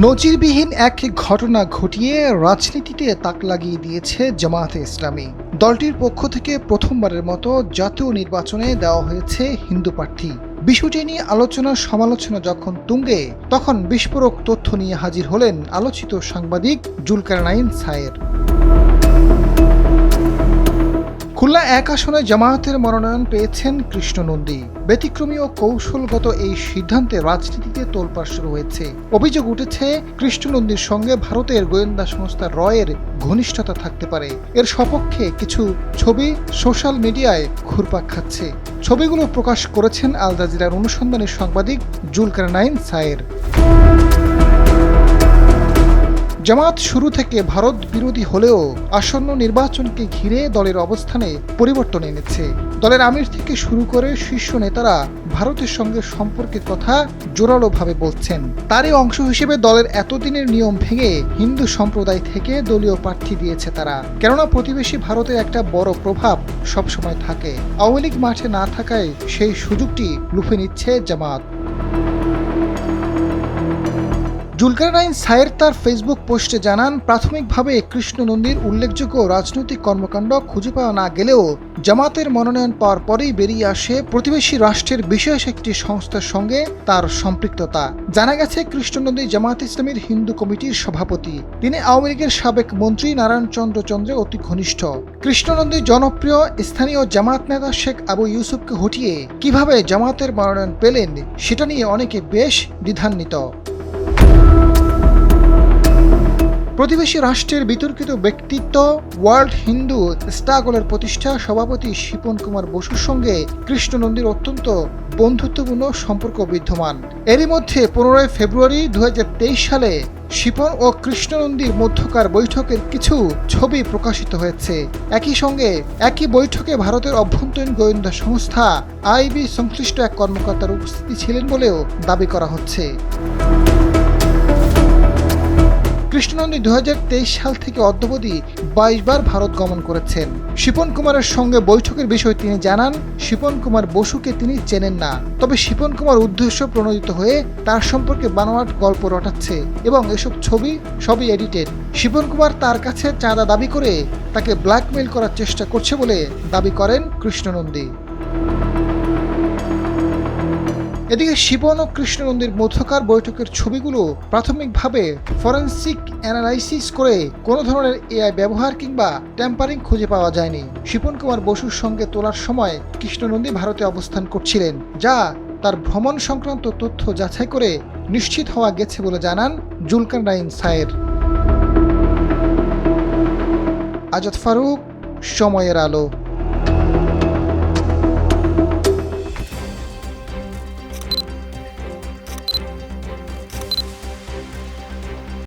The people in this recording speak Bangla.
নজিরবিহীন এক ঘটনা ঘটিয়ে রাজনীতিতে তাক লাগিয়ে দিয়েছে জামায়াতে ইসলামী। দলটির পক্ষ থেকে প্রথমবারের মতো জাতীয় নির্বাচনে দেওয়া হয়েছে হিন্দু প্রার্থী। বিষয়টি নিয়ে আলোচনা সমালোচনা যখন তুঙ্গে, তখন বিস্ফোরক তথ্য নিয়ে হাজির হলেন আলোচিত সাংবাদিক জুলকারনাইন সায়ের। খুলনা এক আসনে জামায়াতের মনোনয়ন পেয়েছেন কৃষ্ণ নন্দী। ব্যতিক্রমী ও কৌশলগত এই সিদ্ধান্তে রাজনীতিতে তোলপাড় শুরু হয়েছে। অভিযোগ উঠেছে কৃষ্ণ নন্দীর সঙ্গে ভারতের গোয়েন্দা সংস্থা রয়ের ঘনিষ্ঠতা থাকতে পারে। এর সপক্ষে কিছু ছবি সোশ্যাল মিডিয়ায় ঘুরপাক খাচ্ছে। ছবিগুলো প্রকাশ করেছেন আল জাজিরার অনুসন্ধানী সাংবাদিক জুলকারনাইন সায়ের। জামায়াত শুরু থেকে ভারত বিরোধী হলেও আসন্ন নির্বাচনকে ঘিরে দলের অবস্থানে পরিবর্তন এনেছে। দলের আমির থেকে শুরু করে শীর্ষ নেতারা ভারতের সঙ্গে সম্পর্কের কথা জোরালোভাবে বলছেন। তারই অংশ হিসেবে দলের এতদিনের নিয়ম ভেঙে হিন্দু সম্প্রদায় থেকে দলীয় প্রার্থী দিয়েছে তারা। কেননা প্রতিবেশী ভারতের একটা বড় প্রভাব সবসময় থাকে। আওয়ামী লীগ মাঠে না থাকায় সেই সুযোগটি লুফে নিচ্ছে জামায়াত। জুলকারনাইন সায়ের তার ফেসবুক পোস্টে জানান, প্রাথমিকভাবে কৃষ্ণ নন্দীর উল্লেখযোগ্য রাজনৈতিক কর্মকাণ্ড খুঁজে পাওয়া না গেলেও জামায়াতের মনোনয়ন পাওয়ার পরেই বেরিয়ে আসে প্রতিবেশী রাষ্ট্রের বিশেষ একটি সংস্থার সঙ্গে তার সম্পৃক্ততা। জানা গেছে কৃষ্ণ নন্দী জামায়াত ইসলামীর হিন্দু কমিটির সভাপতি। তিনি আওয়ামী লীগের সাবেক মন্ত্রী নারায়ণ চন্দ্র চন্দ্রের অতি ঘনিষ্ঠ। কৃষ্ণ নন্দী জনপ্রিয় স্থানীয় জামায়াত নেতা শেখ আবু ইউসুফকে হটিয়ে কিভাবে জামায়াতের মনোনয়ন পেলেন সেটা নিয়ে অনেকে বেশ দ্বিধান্বিত। প্রতিবেশী রাষ্ট্রের বিতর্কিত ব্যক্তিত্ব ওয়ার্ল্ড হিন্দু স্ট্রাগলের প্রতিষ্ঠা সভাপতি শিপন কুমার বসুর সঙ্গে কৃষ্ণ নন্দীর অত্যন্ত বন্ধুত্বপূর্ণ সম্পর্ক বিদ্যমান। এরই মধ্যে 15 ফেব্রুয়ারি 2023 সালে শিপন ও কৃষ্ণ নন্দীর মধ্যকার বৈঠকের কিছু ছবি প্রকাশিত হয়েছে। একই সঙ্গে একই বৈঠকে ভারতের অভ্যন্তরীণ গোয়েন্দা সংস্থা আইবি সংশ্লিষ্ট এক কর্মকর্তার উপস্থিতি ছিলেন বলেও দাবি করা হচ্ছে। কৃষ্ণ নন্দী 2023 সাল থেকে অদ্যাবধি 22 বার ভারত গমন করেছেন। শিপন কুমারের সঙ্গে বৈঠকের বিষয়ে তিনি জানান, শিপন কুমার বসুকে তিনি চেনেন না, তবে শিপন কুমার উদ্দেশ্য প্রণোদিত হয়ে তার সম্পর্কে বানোয়াট গল্প রটাচ্ছে এবং এসব ছবি সবই এডিটেড। শিপন কুমার তার কাছে চাঁদা দাবি করে তাকে ব্ল্যাকমেইল করার চেষ্টা করছে বলে দাবি করেন কৃষ্ণ নন্দী। এদিকে শিপন ও কৃষ্ণ নন্দীর মধ্যকার বৈঠকের ছবিগুলো প্রাথমিকভাবে ফরেনসিক অ্যানালাইসিস করে কোনো ধরনের এআই ব্যবহার কিংবা ট্যাম্পারিং খুঁজে পাওয়া যায়নি। শিপন কুমার বসুর সঙ্গে তোলার সময় কৃষ্ণ নন্দী ভারতে অবস্থান করছিলেন, যা তার ভ্রমণ সংক্রান্ত তথ্য যাচাই করে নিশ্চিত হওয়া গেছে বলে জানান জুলকারনাইন সায়ের। আজাদ ফারুক, সময়ের আলো।